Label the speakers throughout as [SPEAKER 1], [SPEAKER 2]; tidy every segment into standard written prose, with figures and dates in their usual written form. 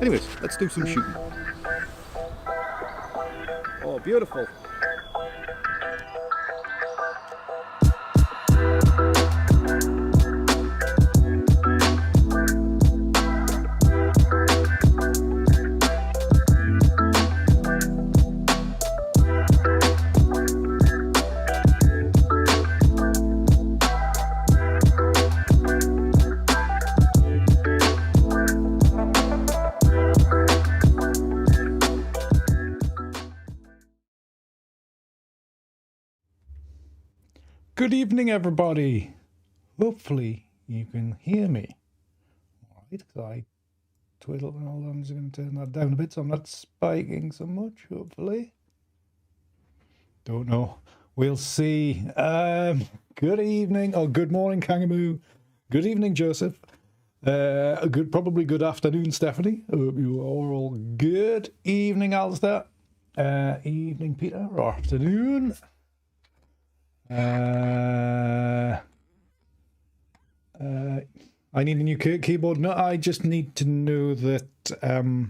[SPEAKER 1] Anyways, let's do some shooting. Oh, beautiful. Good evening, everybody. Hopefully you can hear me. All right, so I twiddle and all. I'm just going to turn that down a bit so I'm not spiking so much, hopefully. Don't know. We'll see. Good evening, or good morning, Kangaroo. Good evening, Joseph. Probably good afternoon, Stephanie. Hope you are all good. Evening, Alistair. Evening, Peter. Or afternoon. I need a new keyboard. No, I just need to know that I've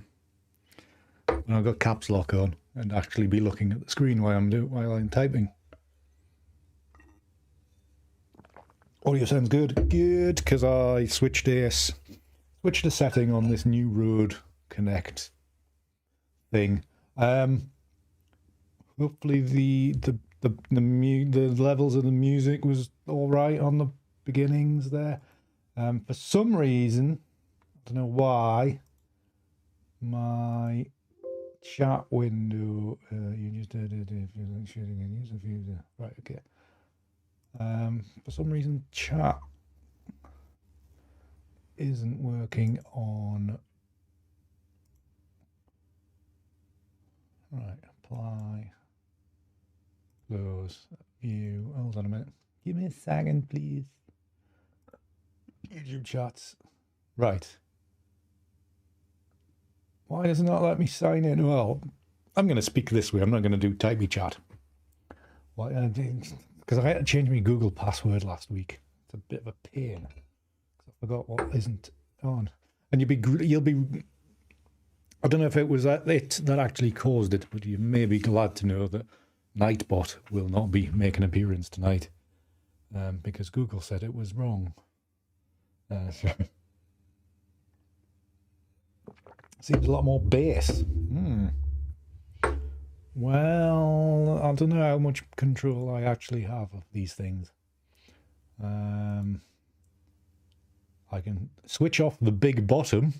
[SPEAKER 1] got caps lock on and actually be looking at the screen while I'm typing. Audio sounds good. Good, because I switched a setting on this new Rode Connect thing. Hopefully the levels of the music was all right on the beginnings there. For some reason, I don't know why, my chat window, you just did it if you like shooting and use a few, right, okay. For some reason, chat isn't working on, right, apply, close, view, hold on a minute, give me a second, please. YouTube chats. Right. Why does it not let me sign in? Well, I'm going to speak this way. I'm not going to do typey chat. Why? Because I had to change my Google password last week. It's a bit of a pain. I forgot what isn't on. And you'll be. I don't know if it was it that actually caused it, but you may be glad to know that Nightbot will not be making an appearance tonight, because Google said it was wrong. Seems a lot more bass. Well, I don't know how much control I actually have of these things. I can switch off the big bottom,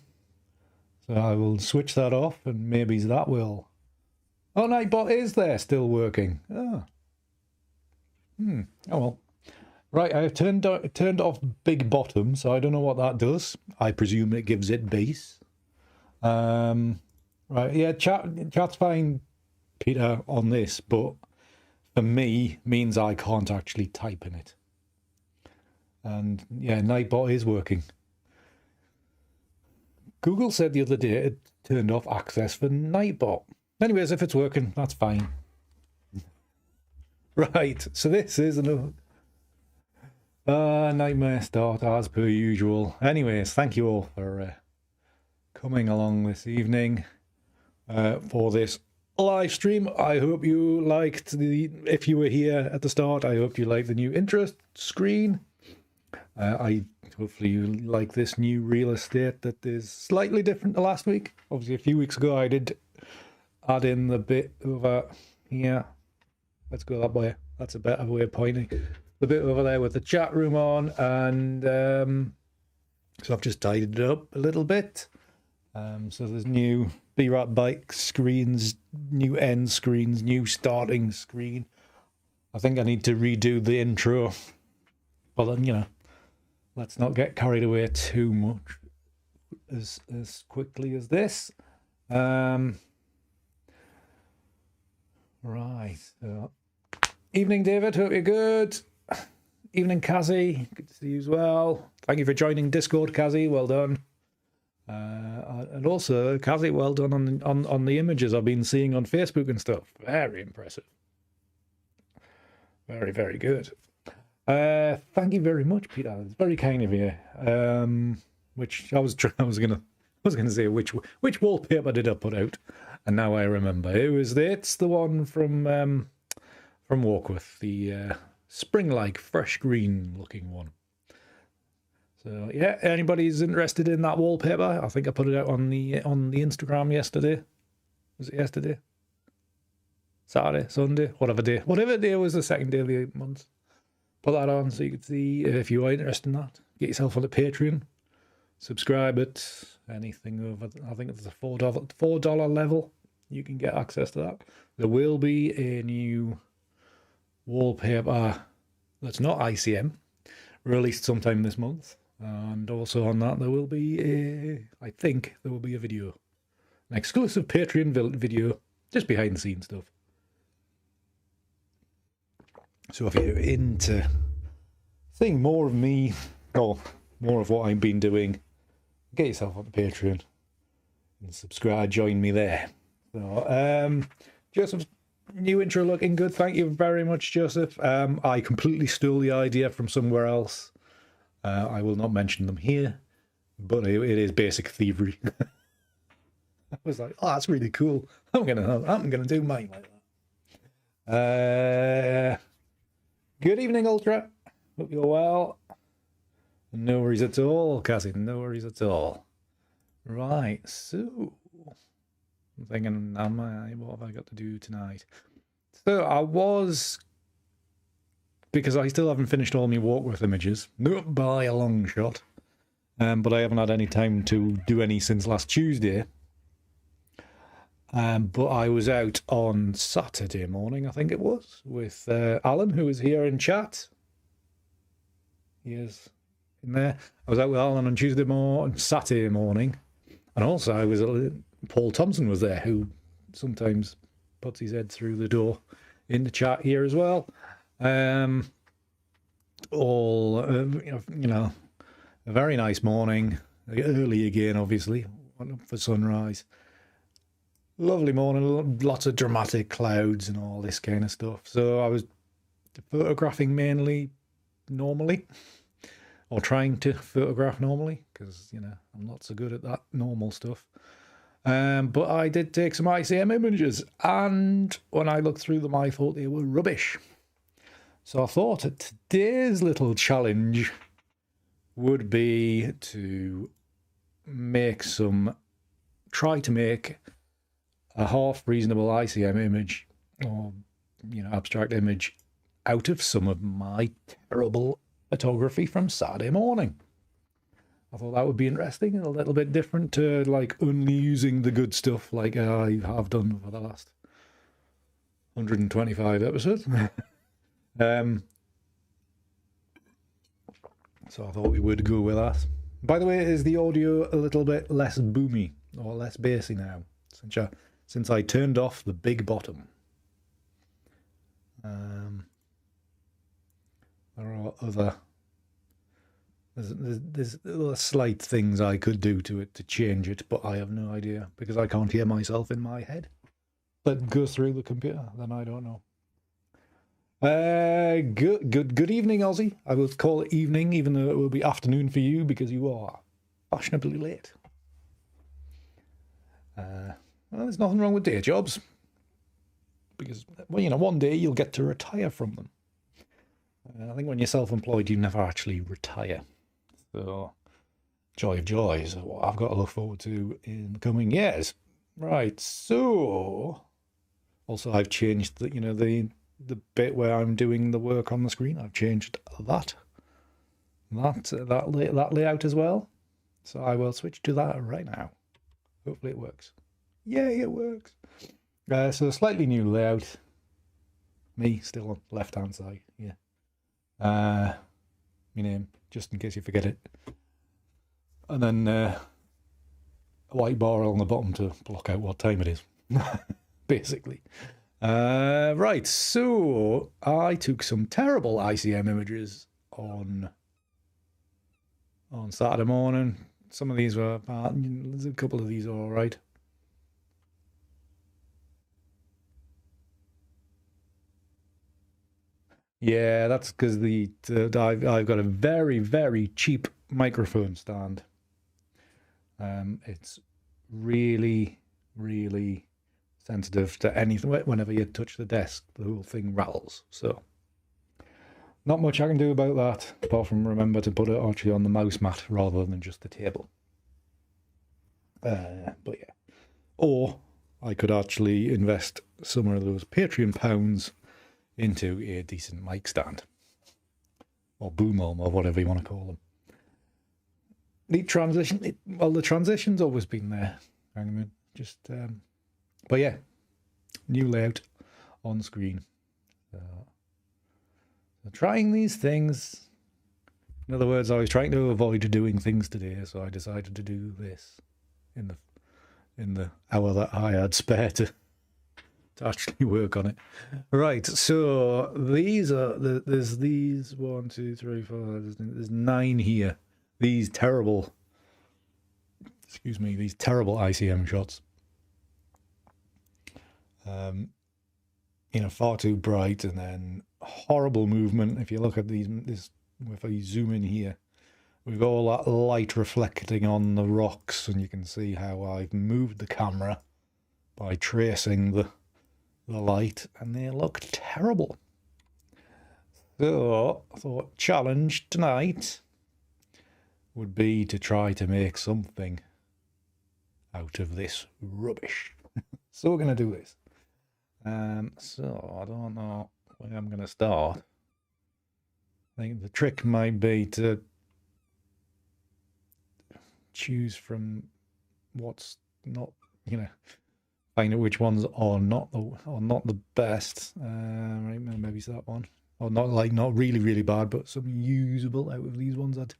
[SPEAKER 1] so I will switch that off, and maybe that will. Oh, Nightbot is there, still working. Oh, oh well. Right, I have turned off big bottom, so I don't know what that does. I presume it gives it bass. Right, yeah, chat's fine, Peter, on this, but for me means I can't actually type in it. And yeah, Nightbot is working. Google said the other day it turned off access for Nightbot. Anyways, if it's working, that's fine. Right, so this is another. Nightmare start as per usual. Anyways, thank you all for coming along this evening for this live stream. I hope you liked if you were here at the start, I hope you liked the new intro screen. Hopefully you like this new real estate that is slightly different to last week. Obviously a few weeks ago I did add in the bit over here. Let's go that way. That's a better way of pointing. The bit over there with the chat room on, and so I've just tidied it up a little bit. So there's new B-Rat bike screens, new end screens, new starting screen. I think I need to redo the intro, but then, you know, let's not get carried away too much as quickly as this. Right. So, evening, David. Hope you're good. Evening, Kazzy. Good to see you as well. Thank you for joining Discord, Kazzy. Well done. And also, Kazzy, well done on the images I've been seeing on Facebook and stuff. Very impressive. Very, very good. Thank you very much, Peter. It's very kind of you. Which I was gonna was going to say which wallpaper did I put out, and now I remember. It's the one from Walkworth, the spring-like, fresh green looking one. So yeah, anybody's interested in that wallpaper? I think I put it out on the Instagram yesterday. Was it yesterday? Saturday, Sunday, whatever day was the second day of the month. Put that on so you could see if you are interested in that. Get yourself on the Patreon, subscribe it. Anything over, I think it's the $4 level, you can get access to that. There will be a new wallpaper that's not ICM released sometime this month, and also on that there will be I think there will be a video, an exclusive Patreon video, just behind the scenes stuff. So if you're into seeing more of me, or more of what I've been doing, get yourself on the Patreon and subscribe, join me there. So Joseph's new intro looking good, thank you very much, Joseph. I completely stole the idea from somewhere else. I will not mention them here, but it is basic thievery. I was like, oh, that's really cool. I'm gonna do mine like that. Good evening, Ultra. Hope you're well. No worries at all, Cassie. No worries at all. Right, so I'm thinking, what have I got to do tonight? So I was, because I still haven't finished all my Walkworth images, not by a long shot, but I haven't had any time to do any since last Tuesday. But I was out on Saturday morning, I think it was, with Alan, who was here in chat. He is in there. I was out with Alan on Saturday morning, and also Paul Thompson was there, who sometimes puts his head through the door in the chat here as well. A very nice morning, early again, obviously, went up for sunrise. Lovely morning, lots of dramatic clouds and all this kind of stuff. So I was photographing mainly normally, or trying to photograph normally, because, you know, I'm not so good at that normal stuff. But I did take some ICM images, and when I looked through them, I thought they were rubbish. So I thought that today's little challenge would be to try to make a half reasonable ICM image, or, you know, abstract image, out of some of my terrible photography from Saturday morning. I thought that would be interesting and a little bit different to, like, only using the good stuff like I have done for the last 125 episodes. So I thought we would go with that. By the way, is the audio a little bit less boomy or less bassy now since I turned off the big bottom? There are there's other slight things I could do to it to change it, but I have no idea because I can't hear myself in my head. That goes through the computer, then I don't know. Good evening, Aussie. I will call it evening, even though it will be afternoon for you because you are fashionably late. Well, there's nothing wrong with day jobs, because, well, you know, one day you'll get to retire from them. I think when you're self-employed, you never actually retire. So, joy of joys, what I've got to look forward to in the coming years. Right, so also I've changed the bit where I'm doing the work on the screen. I've changed that layout as well. So I will switch to that right now. Hopefully it works. Yay, it works. So a slightly new layout. Me still on the left hand side. Yeah. My name, just in case you forget it. And then a white bar on the bottom to block out what time it is. Basically. Right, so I took some terrible ICM images on Saturday morning. Some of these were there's a couple of these are all right. Yeah, that's because I've got a very, very cheap microphone stand. It's really, really sensitive to anything. Whenever you touch the desk, the whole thing rattles. So not much I can do about that, apart from remember to put it actually on the mouse mat rather than just the table. But yeah. Or I could actually invest some of those Patreon pounds into a decent mic stand. Or boom arm, or whatever you want to call them. The transition, well, the transition's always been there. I mean, just, but yeah, new layout on screen. So trying these things. In other words, I was trying to avoid doing things today, so I decided to do this in the hour that I had spare to actually work on it. Right, so these are there's these 1, 2, 3, 4. There's 9 here. These terrible ICM shots. Far too bright, and then horrible movement. If you look at these, if I zoom in here, we've got all that light reflecting on the rocks, and you can see how I've moved the camera by tracing the light, and they look terrible. So I thought challenge tonight would be to try to make something out of this rubbish. So we're going to do this. So I don't know where I'm going to start. I think the trick might be to choose from what's not, find out which ones are not the best. Right, maybe it's that one, or not really bad, but something usable out of these ones. I'd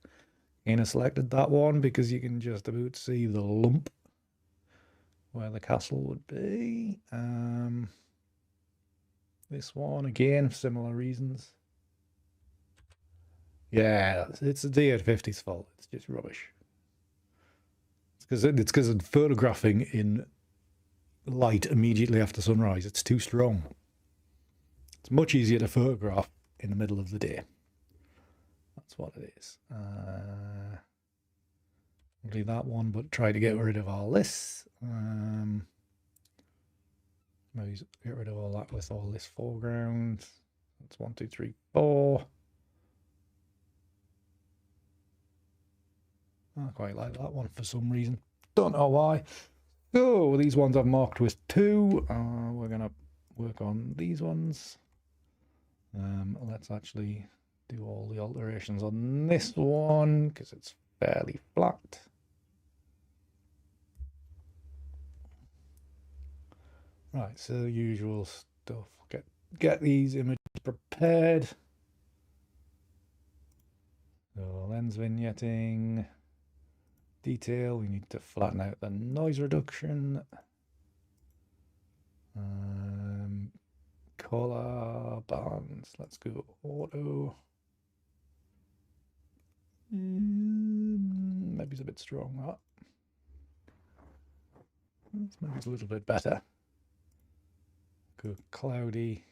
[SPEAKER 1] kind of selected that one because you can just about see the lump where the castle would be. This one again, for similar reasons. Yeah, it's the D850's fault. It's just rubbish. It's because of photographing in light immediately after sunrise. It's too strong. It's much easier to photograph in the middle of the day. That's what it is. Leave that one, but try to get rid of all this. Maybe get rid of all that with all this foreground. That's 1, 2, 3, 4. I quite like that one for some reason. Don't know why. So these ones I've marked with 2. We're going to work on these ones. Let's actually do all the alterations on this one because it's fairly flat. Right, so usual stuff. Get these images prepared. So lens vignetting. Detail, we need to flatten out the noise reduction. Color bands, let's go auto. Maybe it's a bit strong, that. Maybe it's a little bit better. Go cloudy.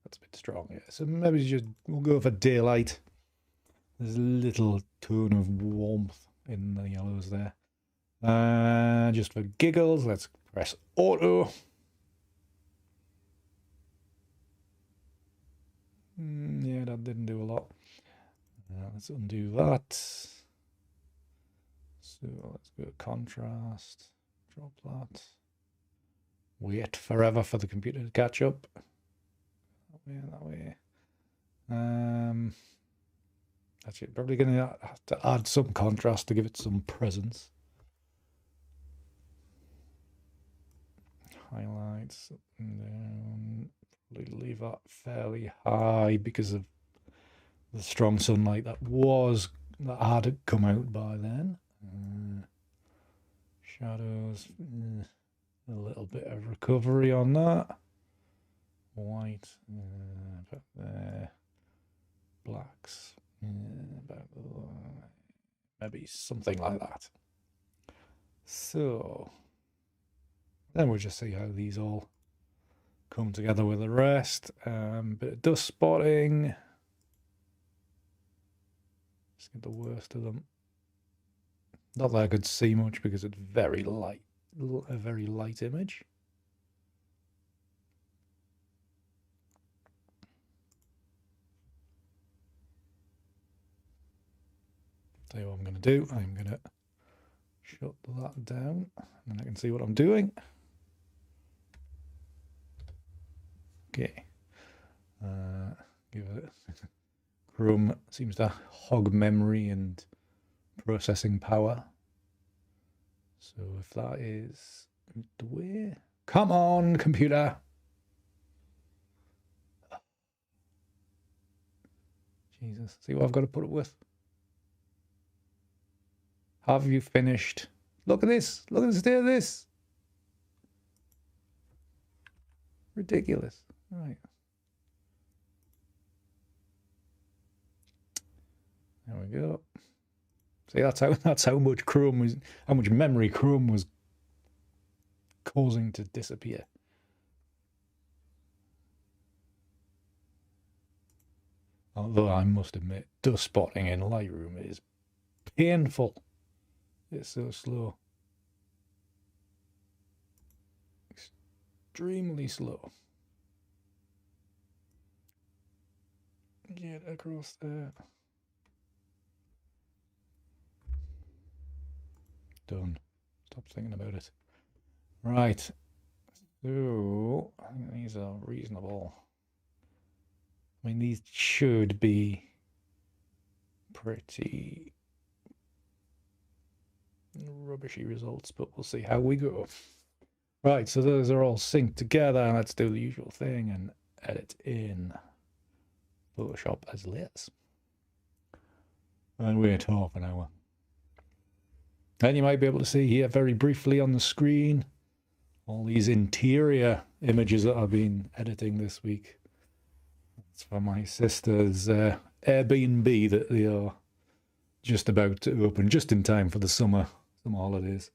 [SPEAKER 1] That's a bit strong, yeah. So maybe we'll go for daylight. There's a little tone of warmth in the yellows there. Just for giggles, let's press auto. Yeah, that didn't do a lot. Let's undo that. So let's go contrast, drop that. Wait forever for the computer to catch up. That way. Actually, probably going to have to add some contrast to give it some presence. Highlights up and down. Probably leave that fairly high because of the strong sunlight that had come out by then. Shadows, a little bit of recovery on that. White, about there. Blacks, about maybe something like that. So then we'll just see how these all come together with the rest. Bit of dust spotting. Just get the worst of them. Not that I could see much because it's very light, a very light image. Tell you what I'm going to do. I'm going to shut that down and I can see what I'm doing. Okay. Give it. Chrome seems to hog memory and processing power. So if that is the way, come on, computer. Jesus, see what I've got to put up with. Have you finished? Look at this. Look at the state of this. Ridiculous. Right. There we go. See, that's how much Chrome was, how much memory Chrome was causing to disappear. Although I must admit, dust spotting in Lightroom is painful. It's so slow. Extremely slow. Get across there. Done. Stop thinking about it. Right. So, I think these are reasonable. I mean, these should be pretty rubbishy results, but we'll see how we go. Right, so those are all synced together. Let's do the usual thing and edit in Photoshop as layers. And wait half an hour. And you might be able to see here very briefly on the screen all these interior images that I've been editing this week. It's for my sister's Airbnb that they are just about to open, just in time for the summer holidays.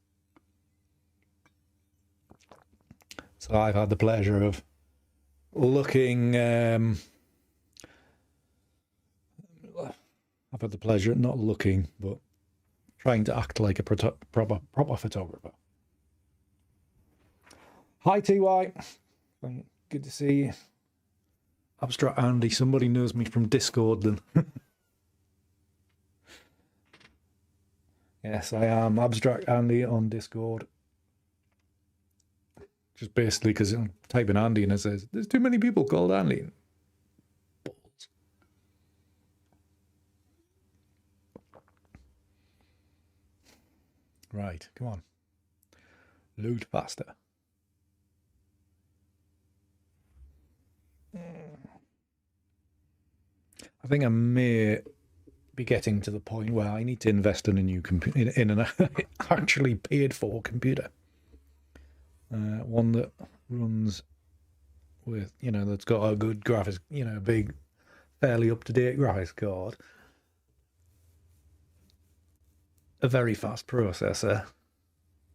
[SPEAKER 1] So I've had the pleasure of looking. I've had the pleasure of not looking, but trying to act like a proper photographer. Hi TY, good to see you. Abstract Andy, somebody knows me from Discord then. Yes, I am Abstract Andy on Discord. Just basically because I'm typing Andy and it says, there's too many people called Andy. Balls. Right, come on. Load faster. I think I may be getting to the point where I need to invest in a new computer, in an actually paid for computer. One that runs with, that's got a good graphics, a big, fairly up-to-date graphics card, a very fast processor,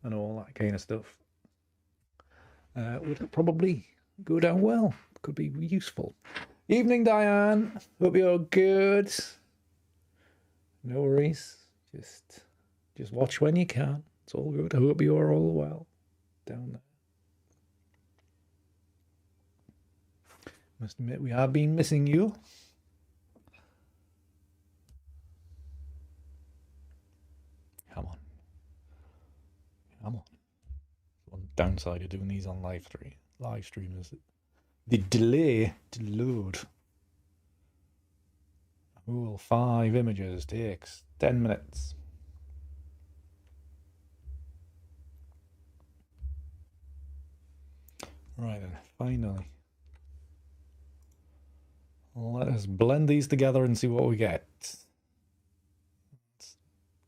[SPEAKER 1] and all that kind of stuff. Would probably go down well. Could be useful. Evening, Diane. Hope you're good. No worries. Just watch when you can. It's all good. I hope you are all well down there. Must admit, we have been missing you. Come on. Come on. One downside of doing these on live stream is the delay to load. Well, 5 images takes 10 minutes. Right then, finally. Let us blend these together and see what we get. It's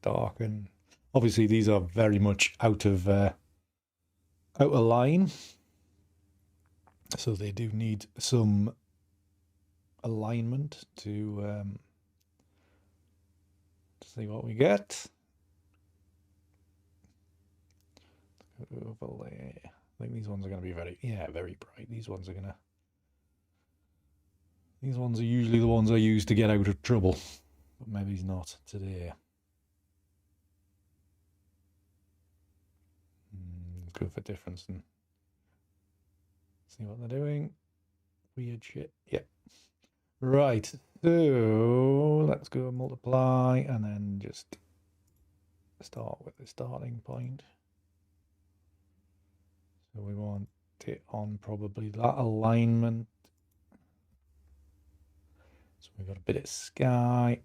[SPEAKER 1] dark and obviously these are very much out of line. So they do need some alignment to see what we get. Overlay. I think these ones are going to be very bright. These ones are usually the ones I use to get out of trouble, but maybe not today. go for difference and see what they're doing. Weird shit. Yeah. Right. So let's go multiply and then just start with the starting point. So we want it on probably that alignment. So we've got a bit of sky.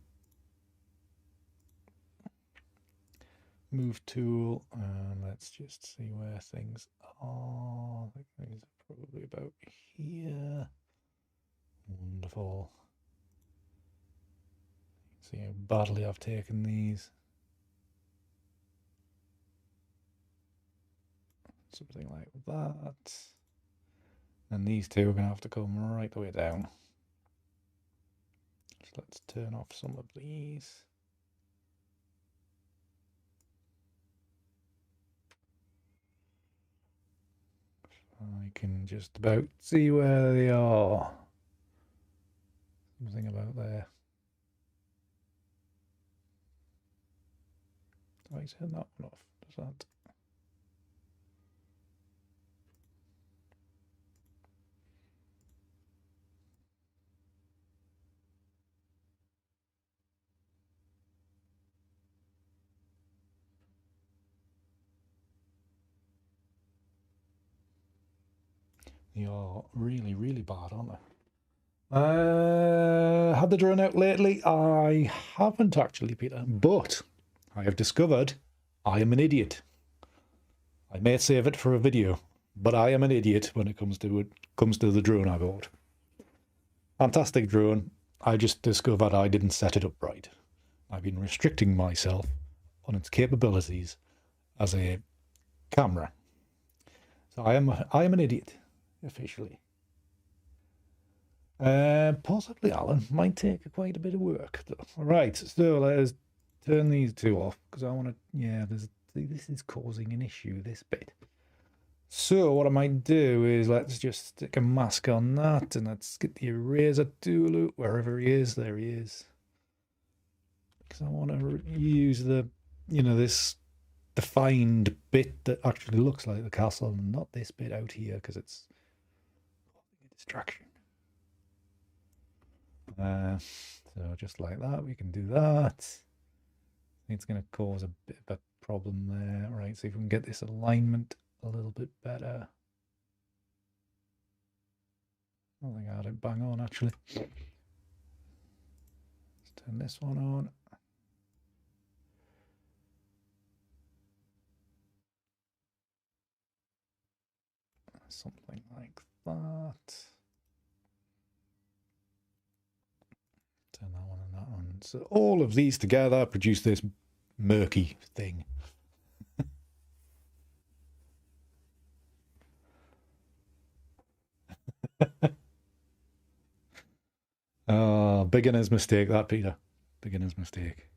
[SPEAKER 1] Move tool, and let's just see where things are. I think things are probably about here. Wonderful. See how badly I've taken these. Something like that. And these two are going to have to come right the way down. So let's turn off some of these. I can just about see where they are. Something about there. Do I turn that one off? Does that? They are really, really bad, aren't they? Had the drone out lately? I haven't actually, Peter, but I have discovered I am an idiot. I may save it for a video, but I am an idiot when it comes to the drone I bought. Fantastic drone. I just discovered I didn't set it up right. I've been restricting myself on its capabilities as a camera. So I am an idiot. Officially. Possibly, Alan. Might take quite a bit of work, though. All right, so let's turn these two off because I want to. Yeah, this is causing an issue. This bit. So what I might do is let's just stick a mask on that, and let's get the eraser tool wherever he is. There he is. Because I want to use the, this defined bit that actually looks like the castle, and not this bit out here because it's distraction. So just like that, we can do that. It's going to cause a bit of a problem there. Right, so if we can get this alignment a little bit better. I think I had it bang on actually. Let's turn this one on. Something like that. Turn that one and that one. So all of these together produce this murky thing. Oh, beginner's mistake that, Peter. Beginner's mistake.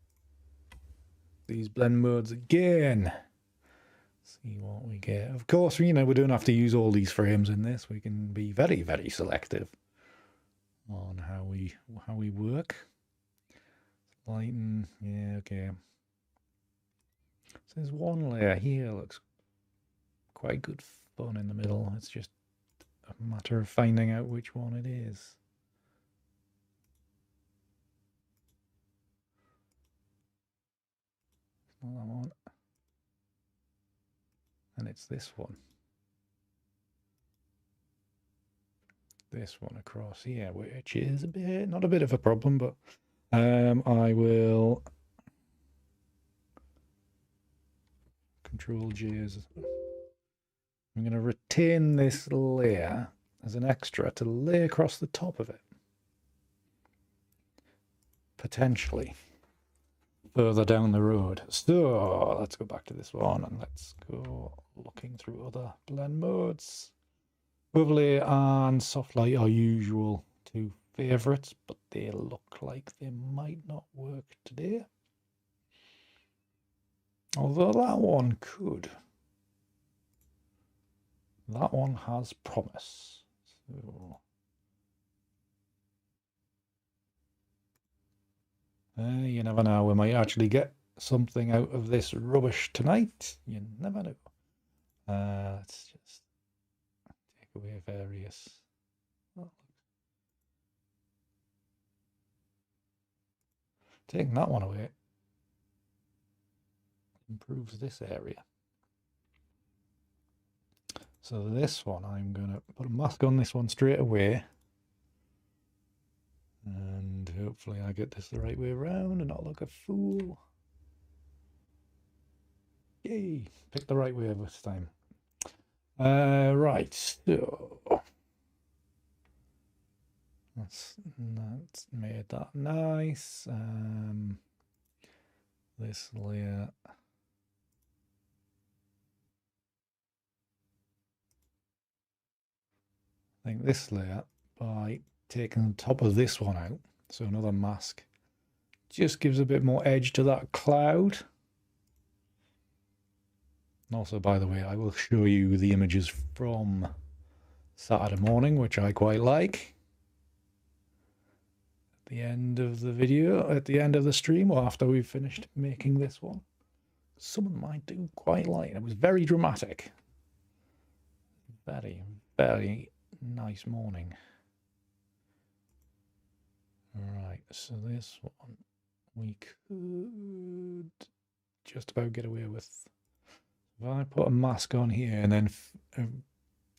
[SPEAKER 1] These blend modes again. See what we get. Of course, we don't have to use all these frames in this. We can be very, very selective on how we work. Lighten, yeah, okay. So there's one layer here, looks quite good fun in the middle. It's just a matter of finding out which one it is. It's not that one. And it's this one. This one across here, which is a bit, not a bit of a problem, but I will Control J as I'm going to retain this layer as an extra to lay across the top of it. Potentially further down the road. So let's go back to this one and let's go looking through other blend modes. Overlay and soft light are usual two favorites, but they look like they might not work today. Although that one could. That one has promise. So you never know. We might actually get something out of this rubbish tonight. You never know. Let's just take away various. Oh, taking that one away improves this area. So this one, I'm going to put a mask on this one straight away. And hopefully I get this the right way around and not look a fool. Yay, picked the right way this time. Right, so that's made that nice. This layer. I think this layer, by taking the top of this one out, so another mask, just gives a bit more edge to that cloud. And also, by the way, I will show you the images from Saturday morning, which I quite like. At the end of the video, at the end of the stream, or after we've finished making this one. Some of them I do quite like. It was very dramatic. Very, very nice morning. Right, so this one we could just about get away with. If I put a mask on here and then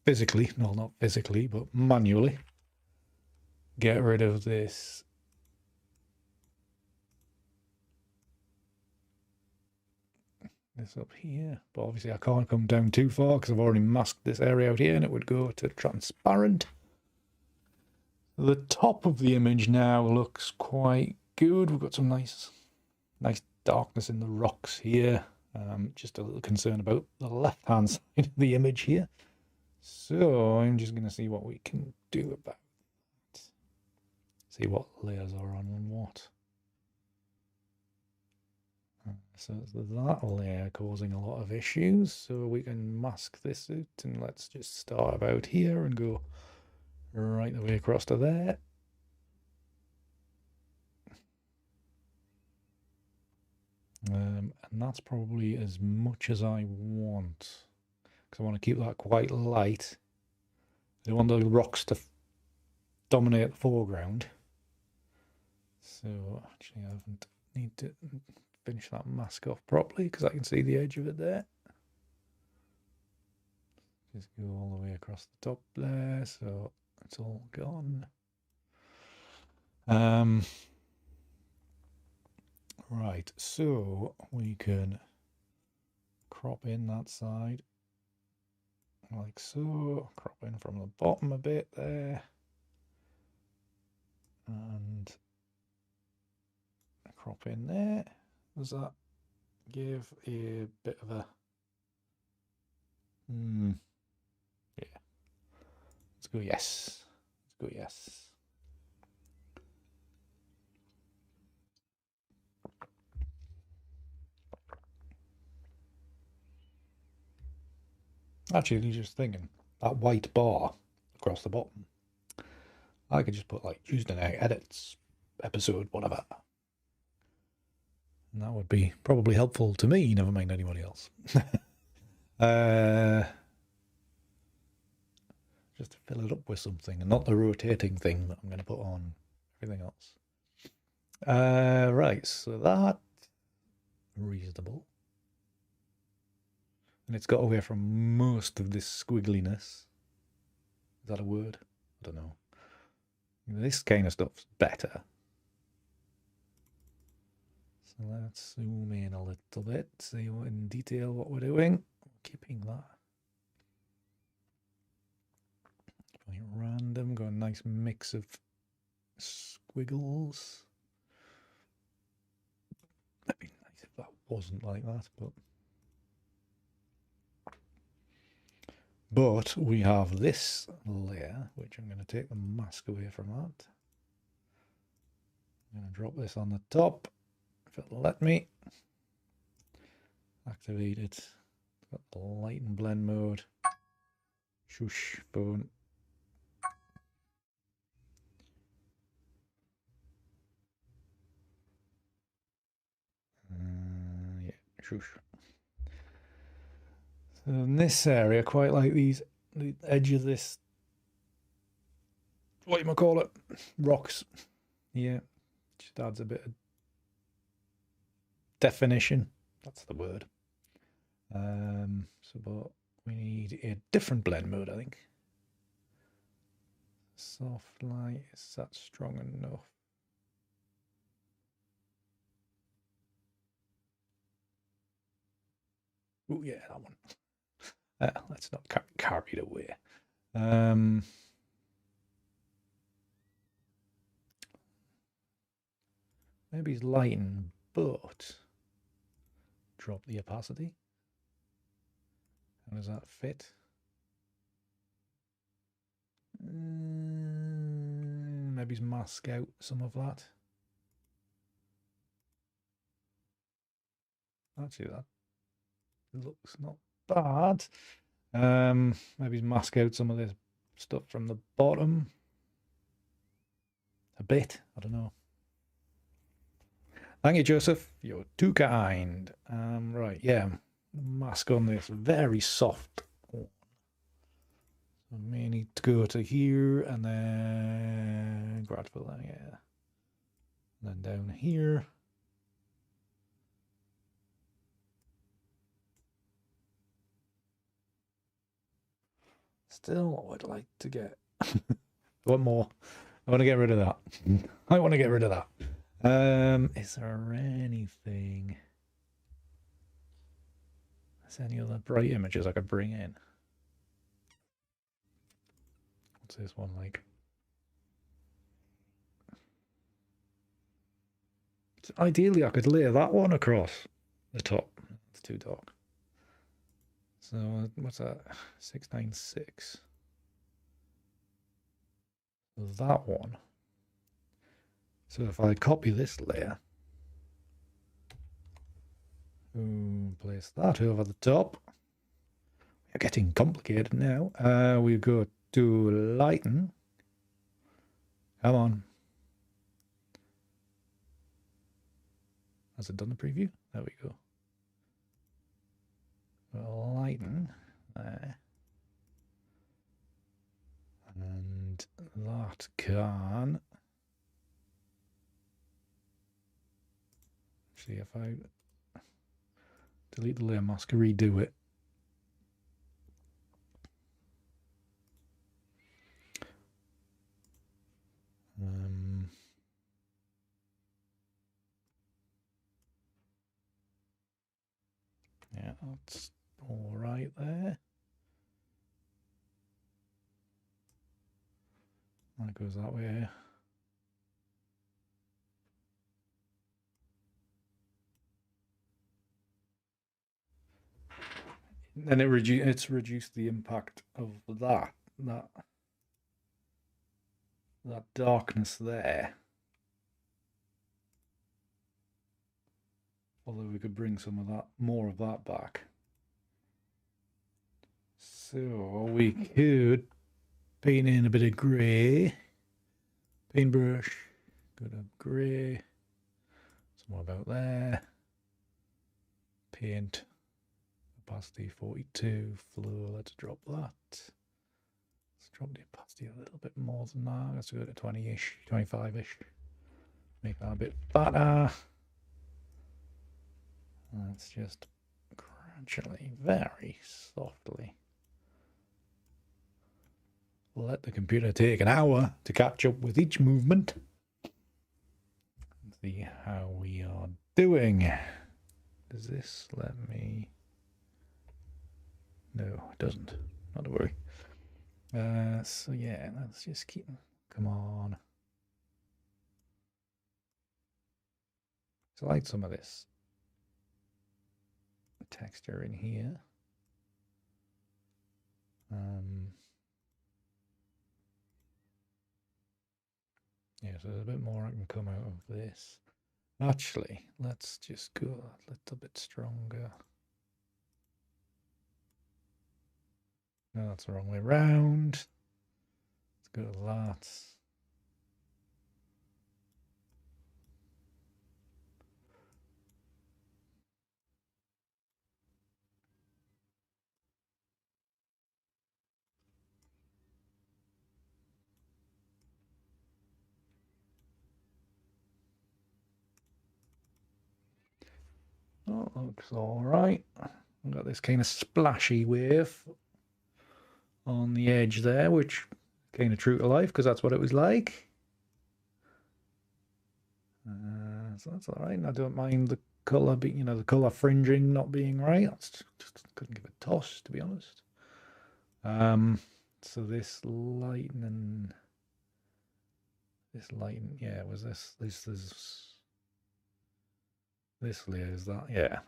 [SPEAKER 1] physically, no, not physically, but manually, get rid of this up here, but obviously I can't come down too far because I've already masked this area out here and it would go to transparent. The top of the image now looks quite good. We've got some nice darkness in the rocks here. Just a little concern about the left-hand side of the image here. So I'm just going to see what we can do about it. See what layers are on and what. So it's that layer causing a lot of issues. So we can mask this out and let's just start about here and go right the way across to there. And that's probably as much as I want, because I want to keep that quite light. I don't want the rocks to dominate the foreground. So actually I need to finish that mask off properly because I can see the edge of it there. Just go all the way across the top there, so it's all gone. Right, so we can crop in that side like so, crop in from the bottom a bit there, and crop in there. Does that give a bit of a yeah, let's go yes, let's go yes. Actually, just thinking, that white bar across the bottom, I could just put like Tuesday night edits, episode, whatever. And that would be probably helpful to me, never mind anybody else. Just to fill it up with something and not the rotating thing that I'm going to put on everything else. Right, so that reasonable. And it's got away from most of this squiggliness. Is that a word? I don't know. This kind of stuff's better. So let's zoom in a little bit, see in detail what we're doing. Keeping that quite random, got a nice mix of squiggles. That'd be nice if that wasn't like that, but we have this layer, which I'm going to take the mask away from that. I'm going to drop this on the top, if it'll let me. Activate it. Got the light and blend mode. Shush, phone. Yeah, shush. in this area, quite like the edge of this, what you might call it, rocks. Yeah, just adds a bit of definition. That's the word. But we need a different blend mode, I think. Soft light, is that strong enough? Oh yeah, that one. Let's not carry it away. Maybe it's lighten, but drop the opacity. How does that fit? Maybe mask out some of that. Actually, that looks not bad. Maybe mask out some of this stuff from the bottom a bit. I don't know. Thank you, Joseph. You're too kind. Right, yeah. Mask on this very soft one. So I may need to go to here and then grateful, yeah. And then down here. Still, I would like to get one more. I want to get rid of that. I want to get rid of that. Is there anything? Is there any other bright images I could bring in? What's this one like? Ideally, I could layer that one across the top. It's too dark. So what's that? 696. That one. So if I copy this layer, place that over the top. We're getting complicated now. We go to lighten. Come on. Has it done the preview? There we go. Lighten there. And that can. See if I delete the layer mask, redo it. Yeah, that's all right there. That goes that way. And it's reduced the impact of that darkness there. Although we could bring some of that, more of that back. So we could paint in a bit of grey. Paintbrush, go to grey. Somewhere about there. Paint. Opacity 42. Flow, let's drop that. Let's drop the opacity a little bit more than that. Let's go to 20-ish, 25-ish. Make that a bit fatter. Let's just gradually, very softly let the computer take an hour to catch up with each movement. See how we are doing. Does this let me? No, it doesn't. Not to worry. So yeah, let's just keep. Come on. Select some of this texture in here. Yeah, so there's a bit more I can come out of this. Actually, let's just go a little bit stronger. No, that's the wrong way around. Let's go to that. Oh, looks all right. I've got this kind of splashy wave on the edge there, which kind of true to life because that's what it was like. So that's all right. I don't mind the color, the color fringing not being right. That's just couldn't give a toss, to be honest. So this lightning, yeah, was this layer, is that, yeah,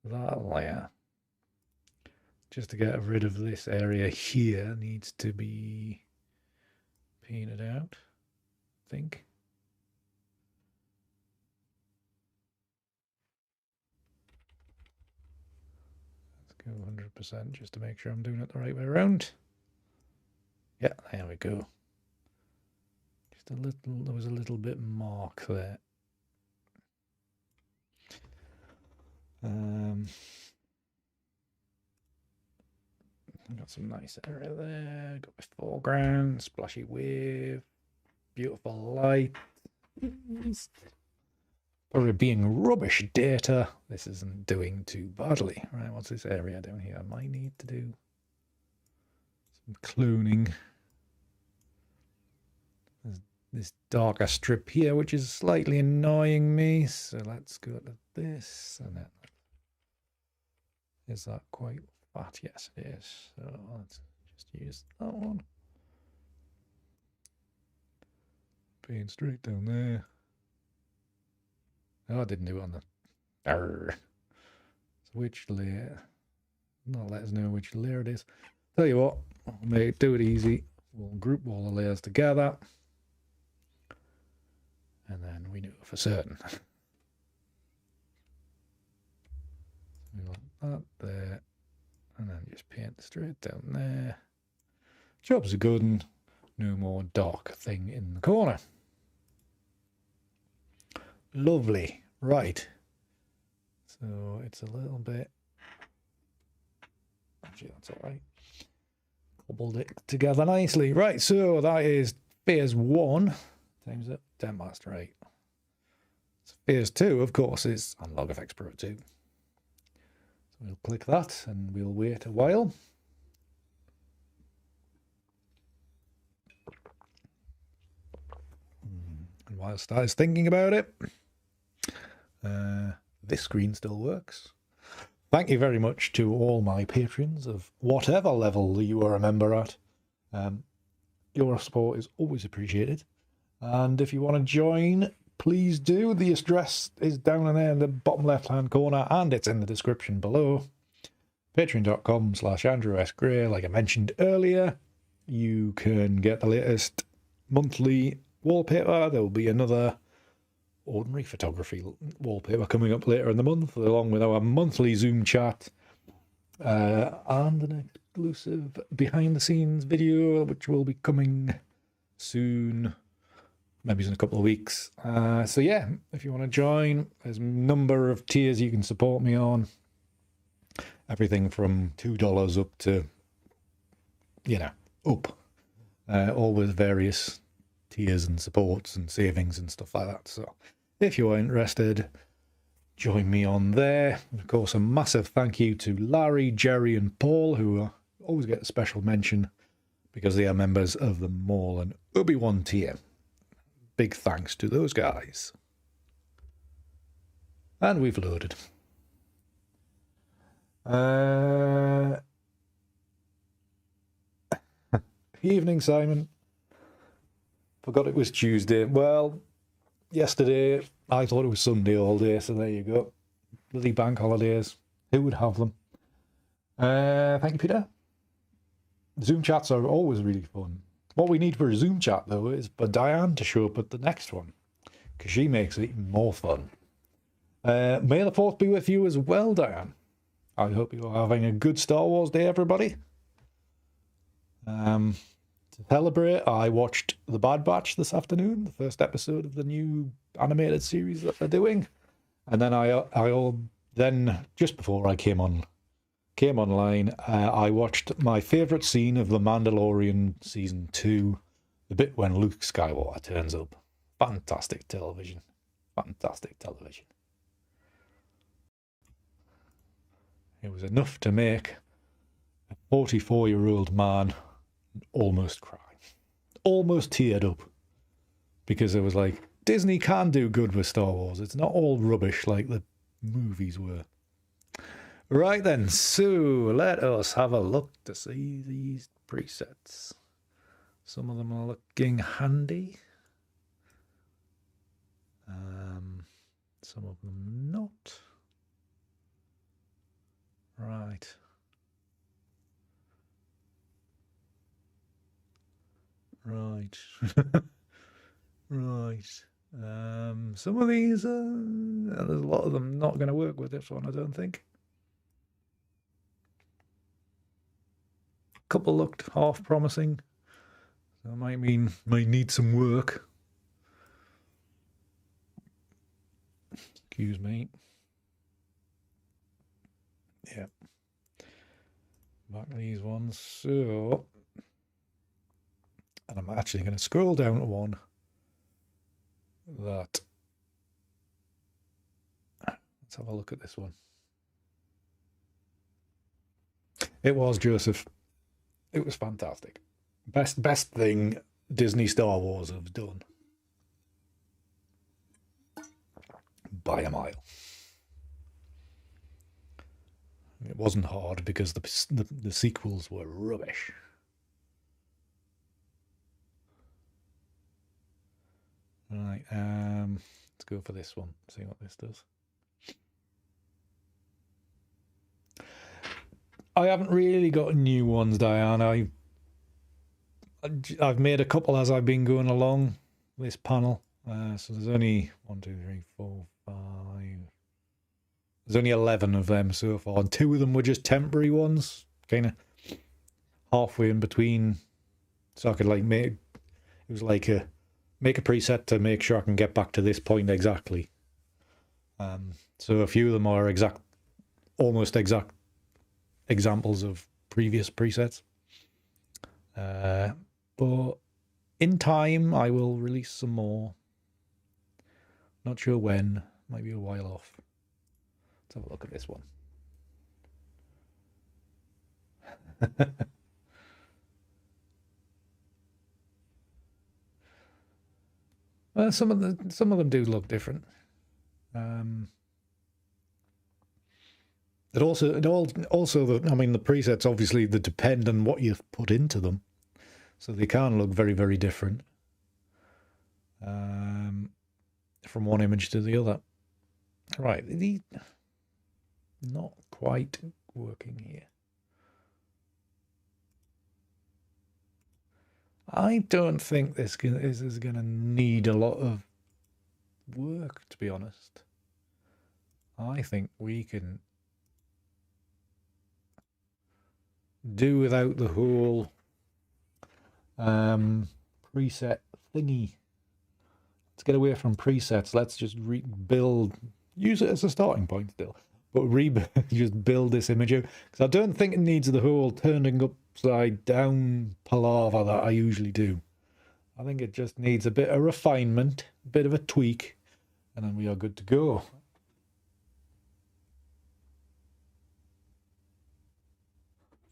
[SPEAKER 1] that layer. Just to get rid of this area here needs to be painted out, I think. Let's go 100% just to make sure I'm doing it the right way around. Yeah, there we go. Just a little, there was a little bit mark there. Got some nice area there. Got my foreground, splashy wave, beautiful light. Probably being rubbish data. This isn't doing too badly. Right, what's this area down here? I might need to do some cloning. There's this darker strip here, which is slightly annoying me. So let's go to this. And then, is that quite fat? Yes, it is. So let's just use that one. Paint straight down there. Oh, I didn't do it on the... So which layer? Not let us know which layer it is. Tell you what, I'll do it easy. We'll group all the layers together. And then we know for certain. We want that there. And then just paint straight down there. Job's a good one. No more dark thing in the corner. Lovely. Right. So it's a little bit... Actually, that's all right. Cobbled it together nicely. Right, so that is phase 1. Times it 10 past 8. So phase 2, of course, is Analog Efex Pro 2. So we'll click that and we'll wait a while. And whilst I was thinking about it, this screen still works. Thank you very much to all my patrons of whatever level you are a member at. Your support is always appreciated. And if you want to join, please do. The address is down in there in the bottom left-hand corner, and it's in the description below. Patreon.com/Andrew S. Gray. Like I mentioned earlier, you can get the latest monthly wallpaper. There will be another ordinary photography wallpaper coming up later in the month, along with our monthly Zoom chat and an exclusive behind-the-scenes video, which will be coming soon, maybe in a couple of weeks. So yeah, if you want to join, there's a number of tiers you can support me on. Everything from $2 up to, up. All with various tiers and supports and savings and stuff like that. So if you are interested, join me on there. Of course, a massive thank you to Larry, Jerry and Paul, who always get a special mention because they are members of the Maul and Obi-Wan tier. Big thanks to those guys. And we've loaded. Evening, Simon. Forgot it was Tuesday. Well, yesterday I thought it was Sunday all day, so there you go. Bloody bank holidays. Who would have them? Thank you, Peter. Zoom chats are always really fun. What we need for a Zoom chat, though, is for Diane to show up at the next one, because she makes it even more fun. May the 4th be with you as well, Diane. I hope you're having a good Star Wars day, everybody. To celebrate, I watched The Bad Batch this afternoon, the first episode of the new animated series that they're doing. And then then just before I came online, I watched my favourite scene of The Mandalorian Season 2, the bit when Luke Skywalker turns up. Fantastic television. Fantastic television. It was enough to make a 44-year-old man almost cry. Almost teared up. Because it was like, Disney can do good with Star Wars. It's not all rubbish like the movies were. Right then, so let us have a look to see these presets. Some of them are looking handy. Some of them not. Right. Right. Right. Some of these, there's a lot of them not going to work with this one, I don't think. A couple looked half promising. So it might need some work. Excuse me. Yeah. Back to these ones. So, and I'm actually going to scroll down to one that, let's have a look at this one. It was Joseph. It was fantastic. Best thing Disney Star Wars have done. By a mile. It wasn't hard because the sequels were rubbish. Right, let's go for this one. See what this does. I haven't really got new ones, Diane. I've made a couple as I've been going along this panel. So there's only 1, 2, 3, 4, 5. There's only 11 of them so far, and 2 of them were just temporary ones, kind of halfway in between. So I could like make it was like make a preset to make sure I can get back to this point exactly. So a few of them are almost exact examples of previous presets. But in time, I will release some more. Not sure when. Might be a while off. Let's have a look at this one. Well, some of them do look different. The presets obviously they depend on what you've put into them, so they can look very, very different from one image to the other. Right, not quite working here. I don't think this is going to need a lot of work, to be honest. I think we can do without the whole preset thingy. Let's get away from presets. Let's just use it as a starting point still, but just build this image out, because I don't think it needs the whole turning upside down palaver that I usually do. I think it just needs a bit of refinement, a bit of a tweak, and then we are good to go.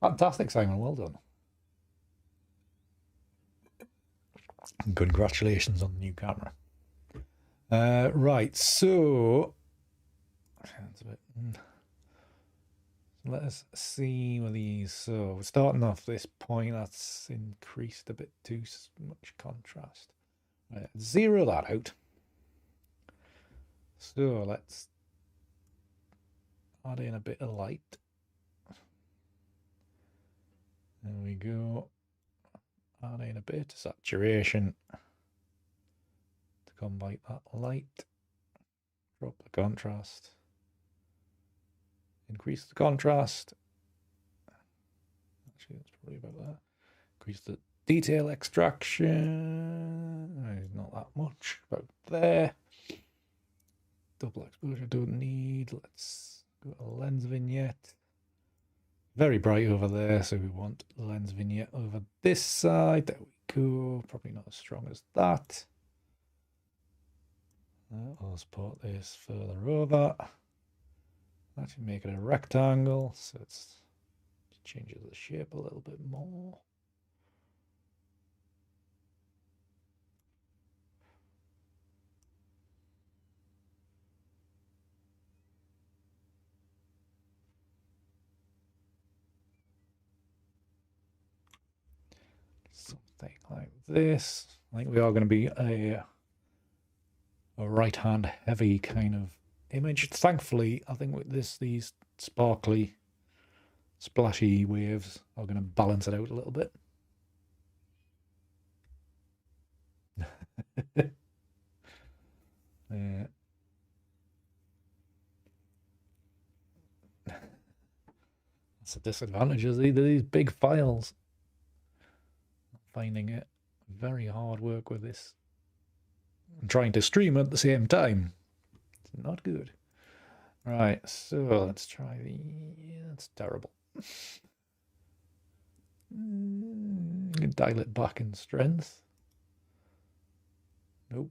[SPEAKER 1] Fantastic, Simon. Well done. Congratulations on the new camera. Right, so let us see with these. So we're starting off this point. That's increased a bit too much contrast. Right, zero that out. So let's add in a bit of light. There we go. Add in a bit of saturation to combat that light. Drop the contrast. Increase the contrast. Actually, that's probably about that. Increase the detail extraction. Not that much. About there. Double exposure don't need. Let's go to lens vignette. Very bright over there, so we want lens vignette over this side. There we go. Probably not as strong as that. I'll support this further over. Actually make it a rectangle, so it changes the shape a little bit more. Something like this. I think we are going to be a right-hand heavy kind of image. Thankfully, I think with these sparkly, splashy waves are going to balance it out a little bit. Yeah. That's the disadvantage of these big files. I'm finding it very hard work with this. I'm trying to stream at the same time. It's not good. Right, so let's try that's terrible. Dial it back in strength. Nope.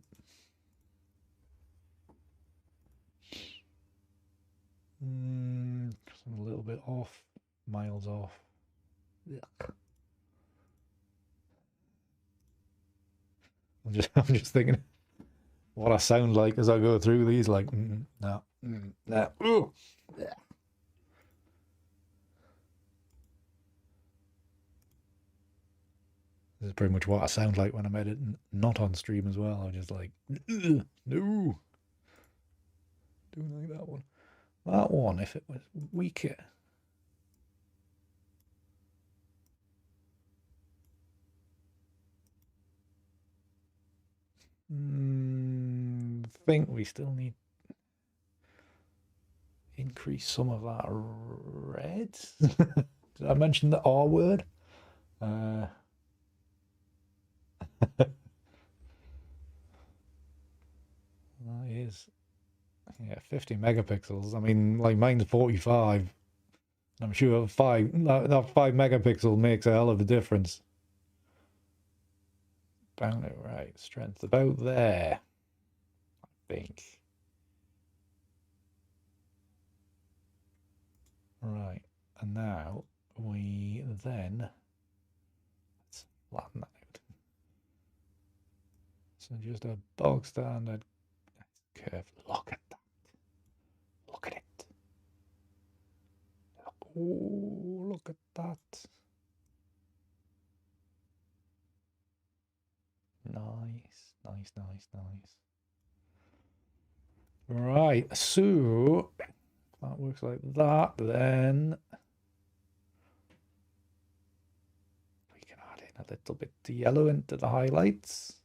[SPEAKER 1] A little bit off, miles off. Yuck. I'm just thinking what I sound like as I go through these. Like, no, no. Ooh. Yeah. This is pretty much what I sound like when I'm editing, not on stream as well. I'm just like, no. Don't like that one. That one, if it was weaker. Think we still need increase some of that red. Did I mention the R word? That is, yeah, 50 megapixels. I mean, like mine's 45. I'm sure that 5 megapixel makes a hell of a difference. Found it right. Strength about there, I think. Right, and now we then let's flatten that out. So just a bog standard curve. Look at that. Look at it. Oh, look at that. Nice, nice, nice, nice. Right, so that works like that, then we can add in a little bit of yellow into the highlights.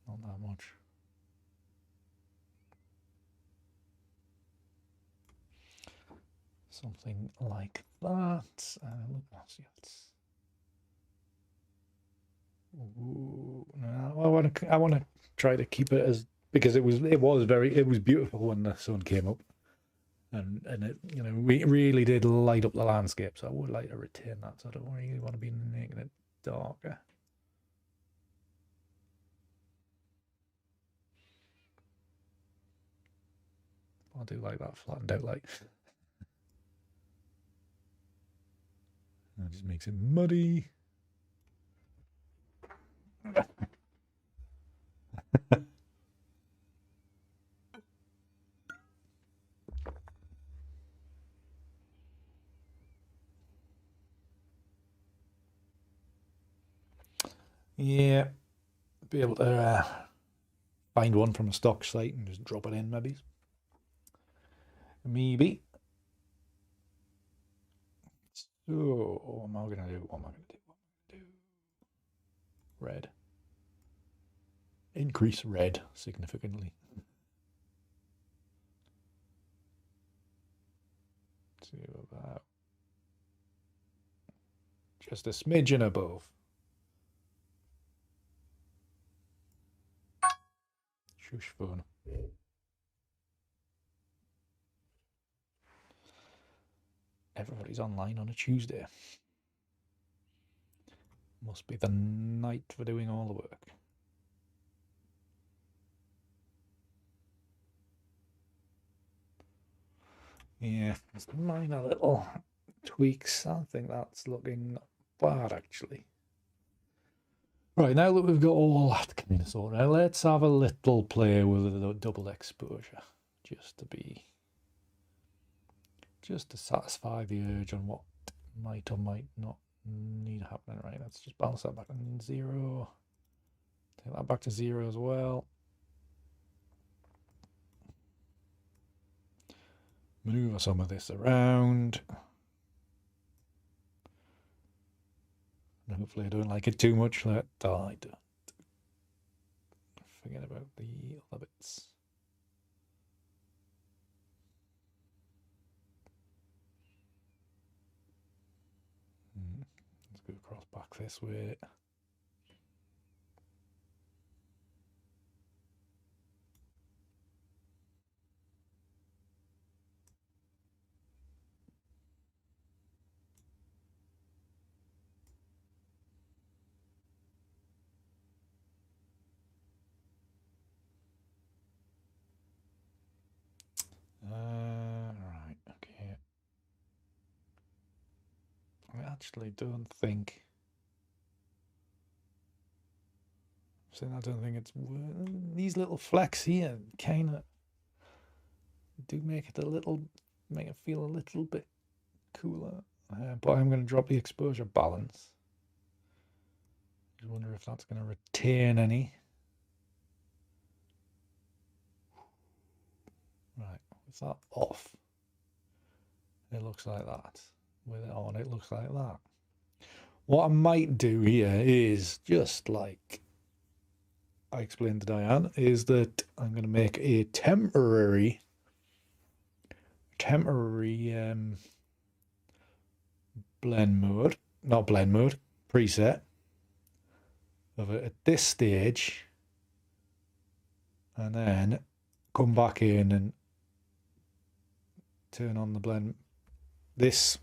[SPEAKER 1] Not that much. Something like that. Look, that's ooh, no, I want to try to keep it as, because it was beautiful when the sun came up, and it, you know, we really did light up the landscape. So I would like to retain that. So I don't really want to be making it darker. I do like that flattened out light. That just makes it muddy. Yeah, be able to find one from a stock site and just drop it in, maybe. Maybe. So, what am I gonna do? What am I gonna do? What am I gonna do? Red. Increase red significantly. To about just a smidgen above. Shush phone. Everybody's online on a Tuesday. Must be the night for doing all the work. Yeah, there's minor little tweaks. I think that's looking not bad, actually. Right, now that we've got all that kind of sorted out, let's have a little play with the double exposure, just to satisfy the urge on what might or might not need happening. Right, let's just balance that back on 0. Take that back to 0 as well. Maneuver some of this around. And hopefully I don't like it too much. I don't. Forget about the other bits. Let's go across back this way. Right, okay. I actually don't think. I don't think it's these little flecks here kind of do make it make it feel a little bit cooler. But I'm going to drop the exposure balance. I wonder if that's going to retain any. Right, with that off, it looks like that. With it on, it looks like that. What I might do here is just like I explained to Diane, is that I'm going to make a temporary blend mode, not blend mode, preset of it at this stage, and then come back in and turn on the blend, this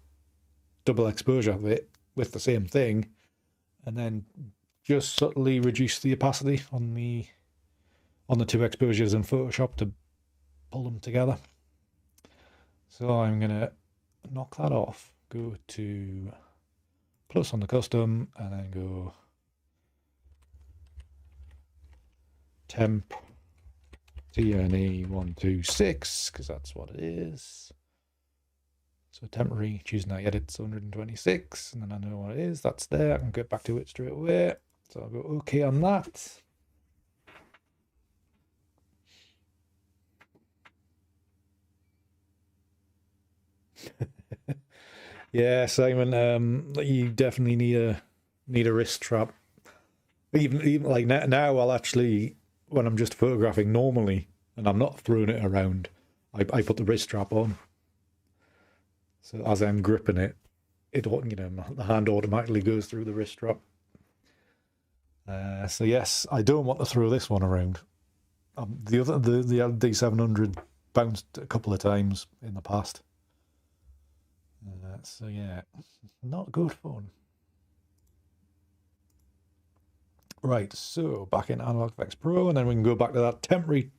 [SPEAKER 1] double exposure of it with the same thing, and then just subtly reduce the opacity on the two exposures in Photoshop to pull them together. So I'm gonna knock that off, go to plus on the custom, and then go temp TNE 126, because that's what it is. So temporary, choose now edits 126, and then I know what it is. That's there. I can get back to it straight away. So I'll go OK on that. Yeah, Simon, you definitely need a wrist strap. Even like now, I'll actually, when I'm just photographing normally and I'm not throwing it around, I put the wrist strap on. So as I'm gripping it, the hand automatically goes through the wrist strap. So yes, I don't want to throw this one around. The D700 bounced a couple of times in the past. So yeah, not good fun. Right, so back in Analog Efex Pro, and then we can go back to that temporary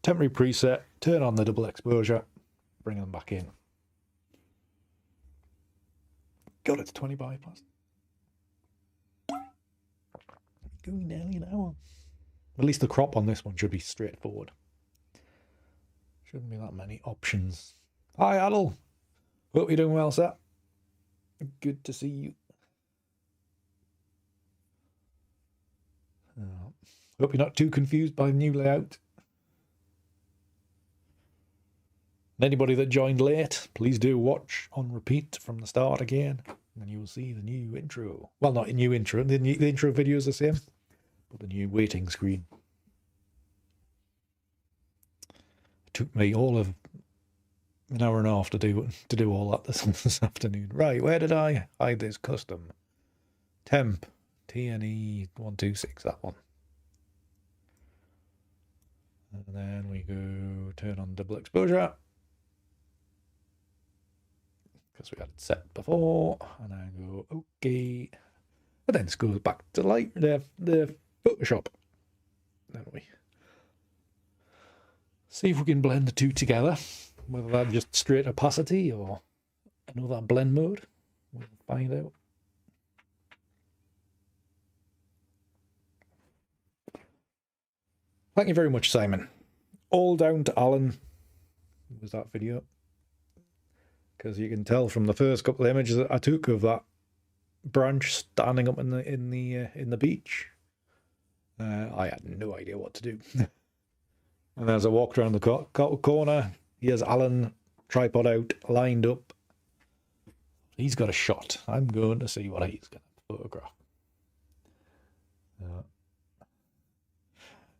[SPEAKER 1] preset, turn on the double exposure, bring them back in. God, it's 20 bypass. Going nearly an hour. At least the crop on this one should be straightforward. Shouldn't be that many options. Hi, Adel. Hope you're doing well, sir. Good to see you. Hope you're not too confused by the new layout. And anybody that joined late, please do watch on repeat from the start again, and you will see the new intro. Well, not a new intro. The intro video is the same, but the new waiting screen. It took me all of an hour and a half to do all that this afternoon. Right, where did I hide this custom? Temp TNE 126, that one. And then we go turn on double exposure, because we had it set before, and I go OK, and then this goes back to the Photoshop. Then we see if we can blend the two together. Whether that's just straight opacity or another blend mode, we'll find out. Thank you very much, Simon. All down to Alan was that video, because you can tell from the first couple of images that I took of that branch standing up in the beach. I had no idea what to do. And as I walked around the corner, here's Alan, tripod out, lined up. He's got a shot. I'm going to see what he's going to photograph.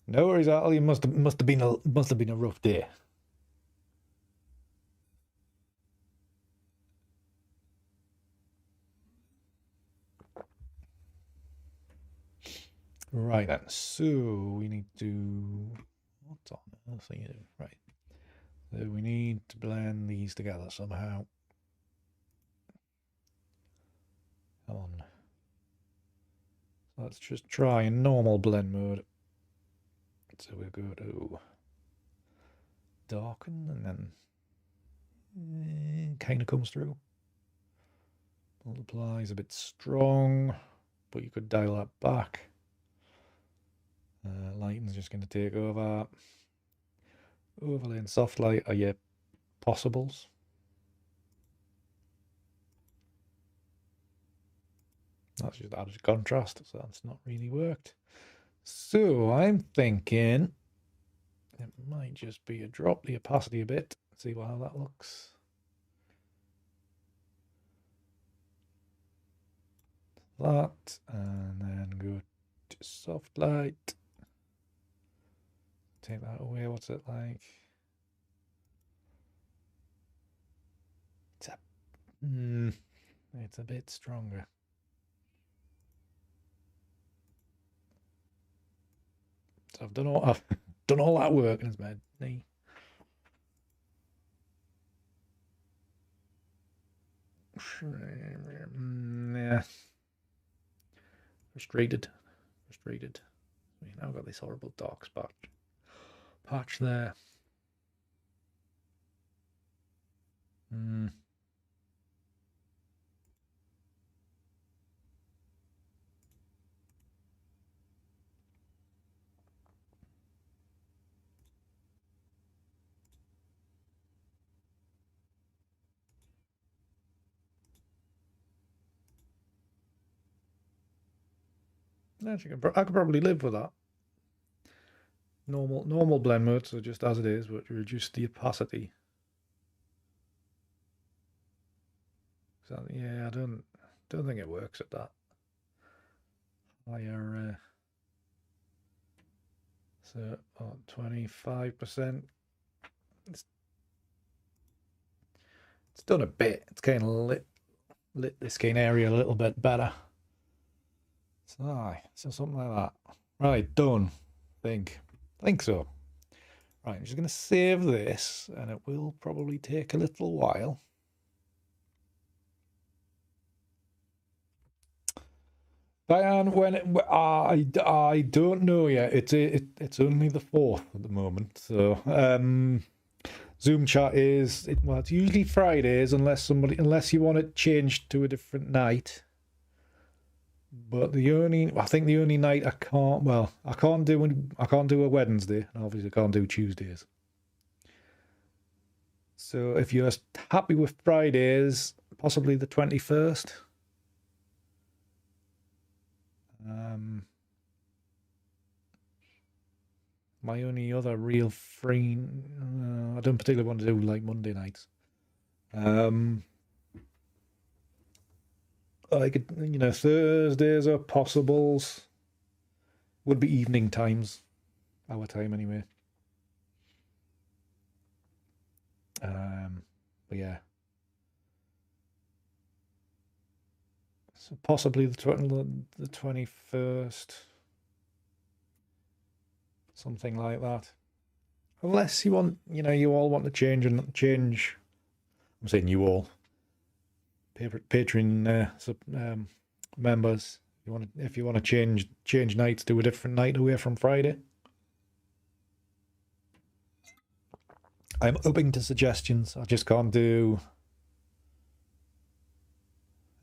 [SPEAKER 1] No worries, Al. You must have been a rough day. Right then. So we need to. What's on? Let's see. Right. So we need to blend these together somehow. Come on. So let's just try in normal blend mode. So we'll go to darken, and then kind of comes through. Multiply is a bit strong, but you could dial that back. Lighting's just going to take over. Overlay and soft light are your possibles. That's just added contrast, so that's not really worked. So I'm thinking it might just be a drop the opacity a bit. See how that looks. That, and then go to soft light. Take that away. What's it like? It's a bit stronger. So I've done all that work, and it's my knee. Yeah. Frustrated. Now I've got this horrible dark patch there. Actually, I could probably live with that. Normal blend mode, so just as it is, but reduce the opacity. So yeah, I don't think it works at that higher. So 25%. It's done a bit. It's kind of lit this kind of area a little bit better. So something like that. Right, done. Think so. Right, I'm just going to save this, and it will probably take a little while. Diane, I don't know yet. It's only the 4th at the moment. So Zoom chat is it's usually Fridays unless you want it changed to a different night. But I think the only night I can't do a Wednesday, and obviously I can't do Tuesdays. So if you're happy with Fridays, possibly the 21st. My only other real free, I don't particularly want to do like Monday nights. I could, Thursdays are possibles. Would be evening times, our time anyway. But yeah. So possibly the 21st. Something like that. Unless you want, you all want to change. I'm saying you all. Patreon members. If you want to change nights to a different night away from Friday. I'm open to suggestions. I just can't do.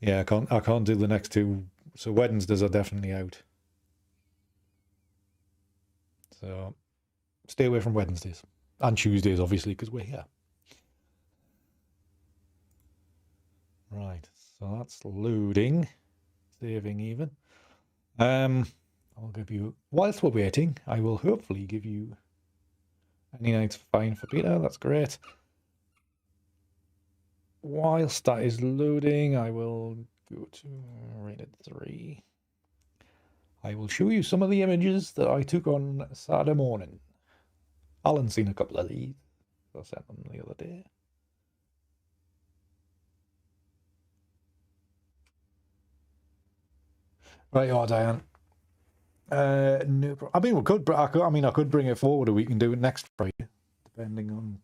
[SPEAKER 1] Yeah, I can't do the next two. So Wednesdays are definitely out. So stay away from Wednesdays and Tuesdays, obviously, because we're here. Right. So that's loading, saving even. I'll give you, whilst we're waiting, I will hopefully give you any night's fine for Peter. That's great. Whilst that is loading, I will go to rated 3. I will show you some of the images that I took on Saturday morning. Alan's seen a couple of these. I sent them the other day. Right, you are, Diane. No problem. I mean, we could. I could bring it forward, or we can do it next Friday, depending on.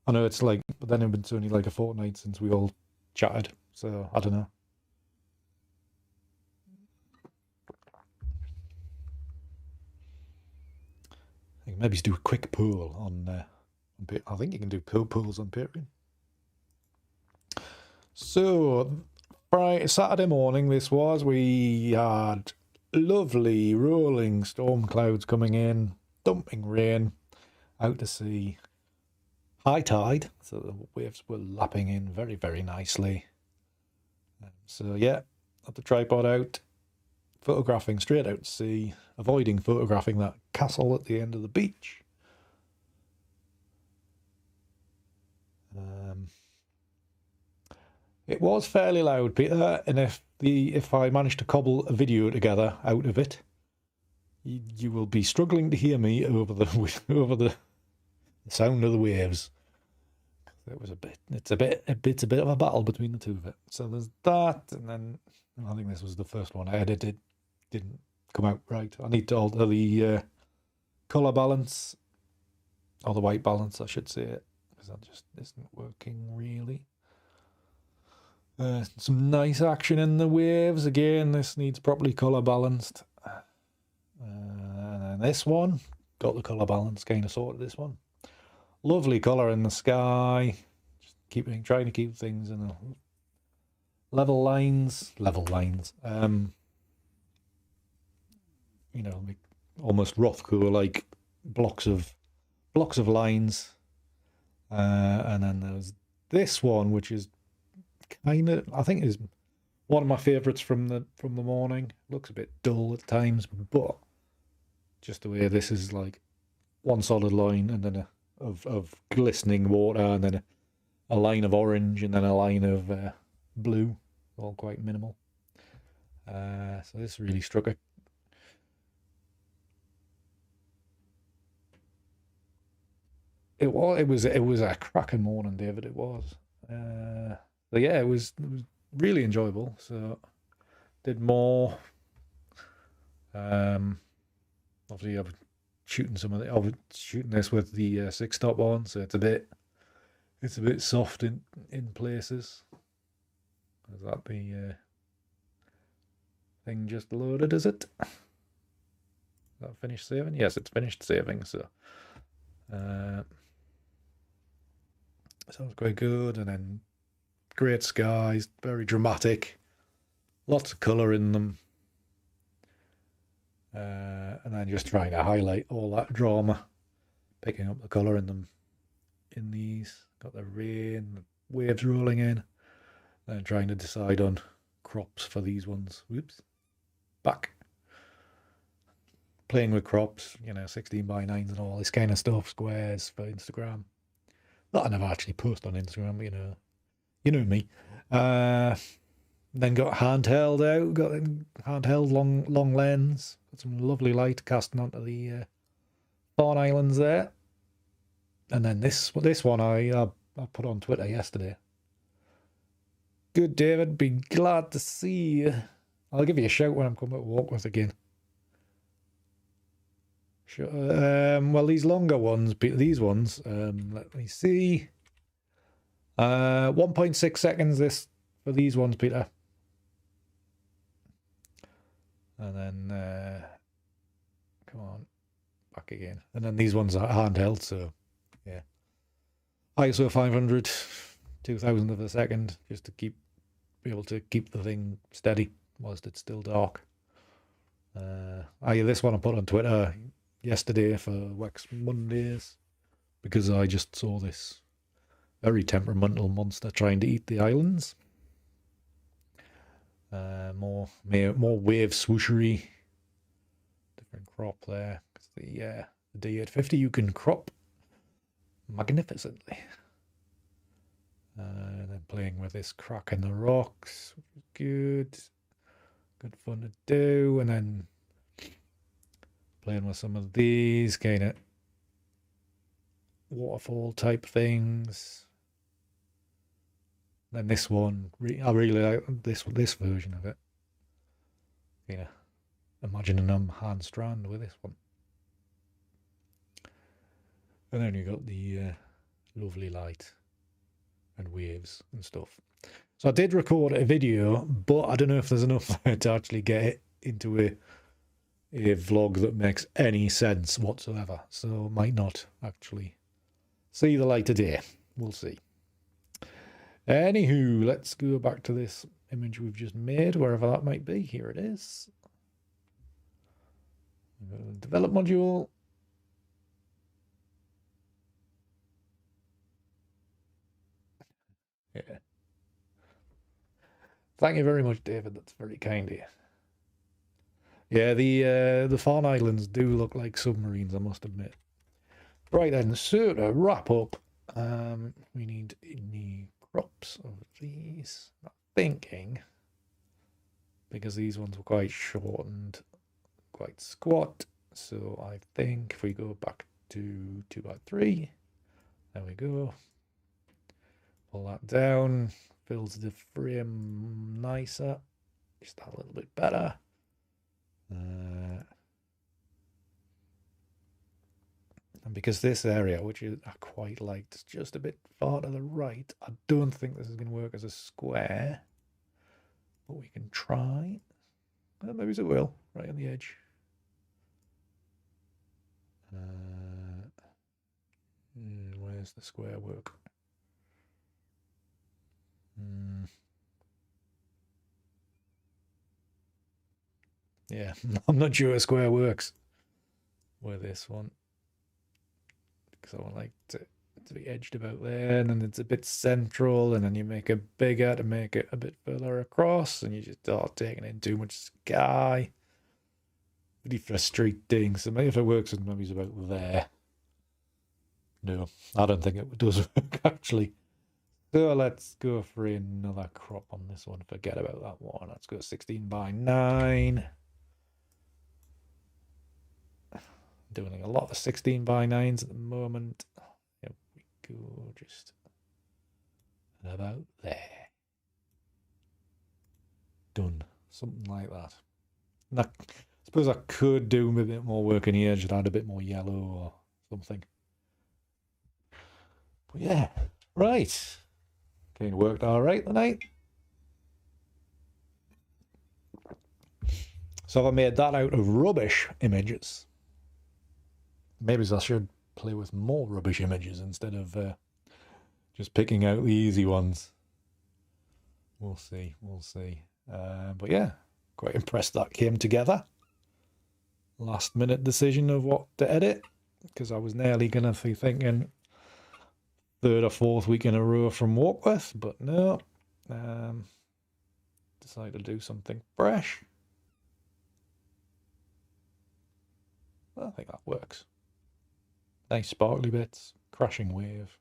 [SPEAKER 1] I know it's like, but then it's only like a fortnight since we all chatted, so I don't know. I can maybe do a quick poll on. I think you can do polls on Patreon. So, Friday, Saturday morning, this was. We had lovely rolling storm clouds coming in, dumping rain, out to sea. High tide, so the waves were lapping in very, very nicely. So yeah, had the tripod out, photographing straight out to sea, avoiding photographing that castle at the end of the beach. It was fairly loud, Peter, and if I managed to cobble a video together out of it, you will be struggling to hear me over the sound of the waves. It's a bit of a battle between the two of it. So there's that, and then I think this was the first one I edited. Didn't come out right. I need to alter the color balance, or the white balance, I should say, because that just isn't working really. Some nice action in the waves. Again, this needs properly color balanced. And then this one got the color balance kind of sorted. This one. Lovely colour in the sky. Just trying to keep things in a level lines. You know, like almost Rothko like blocks of lines. And then there's this one, which is kind of, I think, is one of my favourites from the morning. Looks a bit dull at times, but just the way this is like one solid line and then of glistening water, and then a line of orange, and then a line of blue, all quite minimal. So this really struck a. It was a cracking morning, David. It was. But yeah, it was really enjoyable. So did more. Obviously, I've shooting shooting this with the 6-stop on, so it's a bit soft in places. Is that the thing just loaded? Is it? Is that finished saving? Yes, it's finished saving. So sounds quite good. And then great skies, very dramatic, lots of colour in them. And then just trying to highlight all that drama, picking up the colour in them. In these, got the rain, the waves rolling in, then trying to decide on crops for these ones. Whoops, back. Playing with crops, 16:9s and all this kind of stuff, squares for Instagram. That I never actually post on Instagram, but you know me. Then got handheld out, got handheld long lens, got some lovely light casting onto the Thorn Islands there. And then this one I put on Twitter yesterday. Good, David. Be glad to see you. I'll give you a shout when I'm coming to Walkworth again. Sure. Well, these longer ones, these ones, let me see. 1.6 seconds this for these ones, Peter. And then, come on, back again. And then these ones are handheld, so yeah. ISO 500, 2000 of a second, just to be able to keep the thing steady whilst it's still dark. This one I put on Twitter yesterday for Wax Mondays because I just saw this very temperamental monster trying to eat the islands. More wave swooshery. Different crop there. The D850 you can crop magnificently. Then playing with this crack in the rocks, good fun to do, and then playing with some of these kind of waterfall type things. Then this one, I really like this version of it. Imagining I'm Hans Strand with this one. And then you got the lovely light and waves and stuff. So I did record a video, but I don't know if there's enough there to actually get it into a vlog that makes any sense whatsoever. So might not actually see the light of day. We'll see. Anywho, let's go back to this image we've just made, wherever that might be. Here it is. Develop module. Yeah. Thank you very much, David. That's very kind of you. Yeah, the Farne Islands do look like submarines, I must admit. Right then, so to wrap up, we need new crops of these. I'm thinking, because these ones were quite short and quite squat, so I think if we go back to 2x3, there we go. Pull that down, fills the frame nicer, just that a little bit better. And because this area, which I quite liked, is just a bit far to the right, I don't think this is going to work as a square, but we can try. Well, maybe it will, right on the edge. Where's the square work? Yeah, I'm not sure a square works with this one, because I would like to be edged about there, and then it's a bit central, and then you make it bigger to make it a bit further across, and you just start taking in too much sky. Pretty frustrating. So maybe if it works, maybe it's about there. No, I don't think it does work actually. So let's go for another crop on this one. Forget about that one. Let's go 16:9. Doing a lot of 16:9s at the moment. Here we go, just about there. Done. Something like that. And I suppose I could do a bit more work in here, just add a bit more yellow or something. But yeah, right. Okay, worked all right tonight. So I made that out of rubbish images. Maybe I should play with more rubbish images instead of just picking out the easy ones. We'll see. But yeah, quite impressed that came together. Last minute decision of what to edit, because I was nearly going to be thinking 3rd or 4th week in a row from Warkworth, but no. Decided to do something fresh. I think that works. Nice sparkly bits, crashing wave,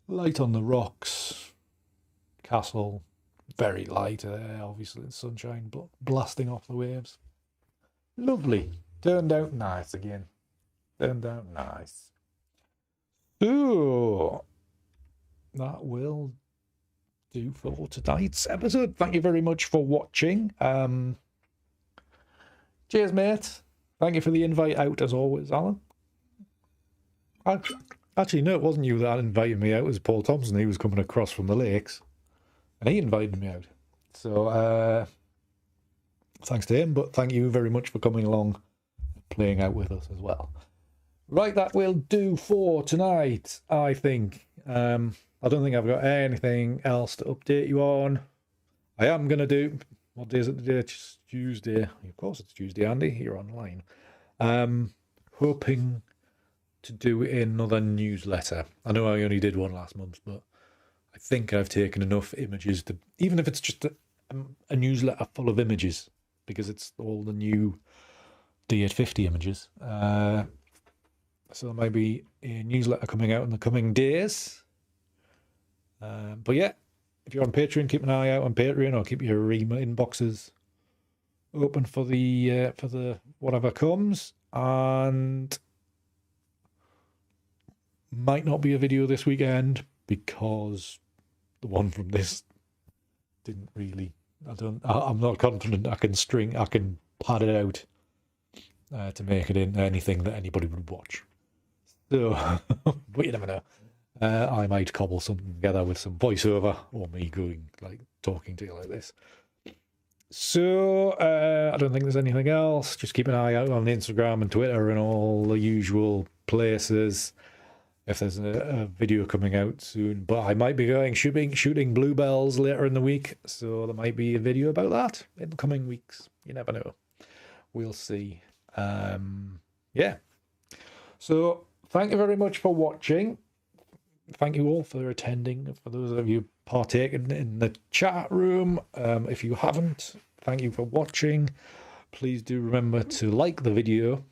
[SPEAKER 1] light on the rocks, castle, very light there, obviously the sunshine blasting off the waves. Lovely. Turned out nice again. Turned out nice. So that will do for tonight's episode. Thank you very much for watching. Cheers, mate. Thank you for the invite out, as always, Alan. Actually, no, it wasn't you that invited me out. It was Paul Thompson. He was coming across from the lakes, and he invited me out. So, thanks to him, but thank you very much for coming along, playing out with us as well. Right, that will do for tonight, I think. I don't think I've got anything else to update you on. I am going to do, what day is it today? It's Tuesday. Of course it's Tuesday, Andy, here online. Hoping to do another newsletter. I know I only did one last month, but I think I've taken enough images to, even if it's just a newsletter full of images, because it's all the new D850 images. So there might be a newsletter coming out in the coming days. But yeah, if you're on Patreon, keep an eye out on Patreon, or keep your inboxes open for the whatever comes. And might not be a video this weekend because the one from this didn't really. I'm not confident I can pad it out to make it into anything that anybody would watch. So, but you never know. I might cobble something together with some voiceover, or me talking to you like this. So, I don't think there's anything else. Just keep an eye out on Instagram and Twitter and all the usual places if there's a video coming out soon. But I might be going shooting bluebells later in the week, so there might be a video about that in the coming weeks. You never know. We'll see. Yeah. So, thank you very much for watching. Thank you all for attending. For those of you partaking in the chat room, if you haven't, thank you for watching. Please do remember to like the video.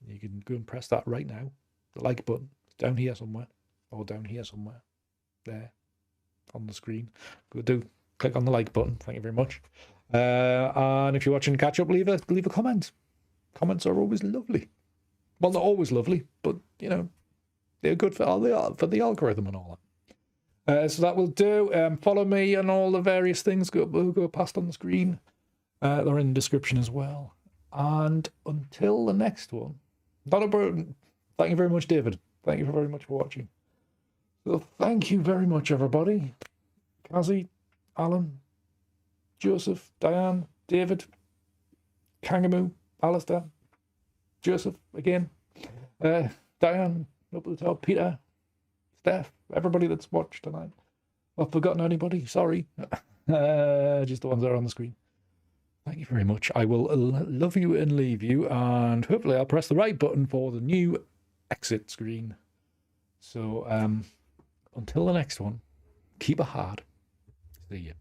[SPEAKER 1] You can go and press that right now. The like button. It's down here somewhere. Or down here somewhere. There. On the screen. Go click on the like button. Thank you very much. And if you're watching catch up, leave a comment. Comments are always lovely. Well, not always lovely, but you know, they're good for the algorithm and all that. So that will do. Follow me on all the various things. Go past on the screen. They're in the description as well. And until the next one, thank you very much, David. Thank you very much for watching. So thank you very much, everybody. Kazi, Alan, Joseph, Diane, David, Kangamoo, Alistair, Joseph again, Diane up at the top, Peter, Steph, everybody that's watched tonight. I've forgotten anybody, sorry. Just the ones that are on the screen. Thank you very much. I will love you and leave you, and hopefully I'll press the right button for the new exit screen. So until the next one, keep it hard. See you.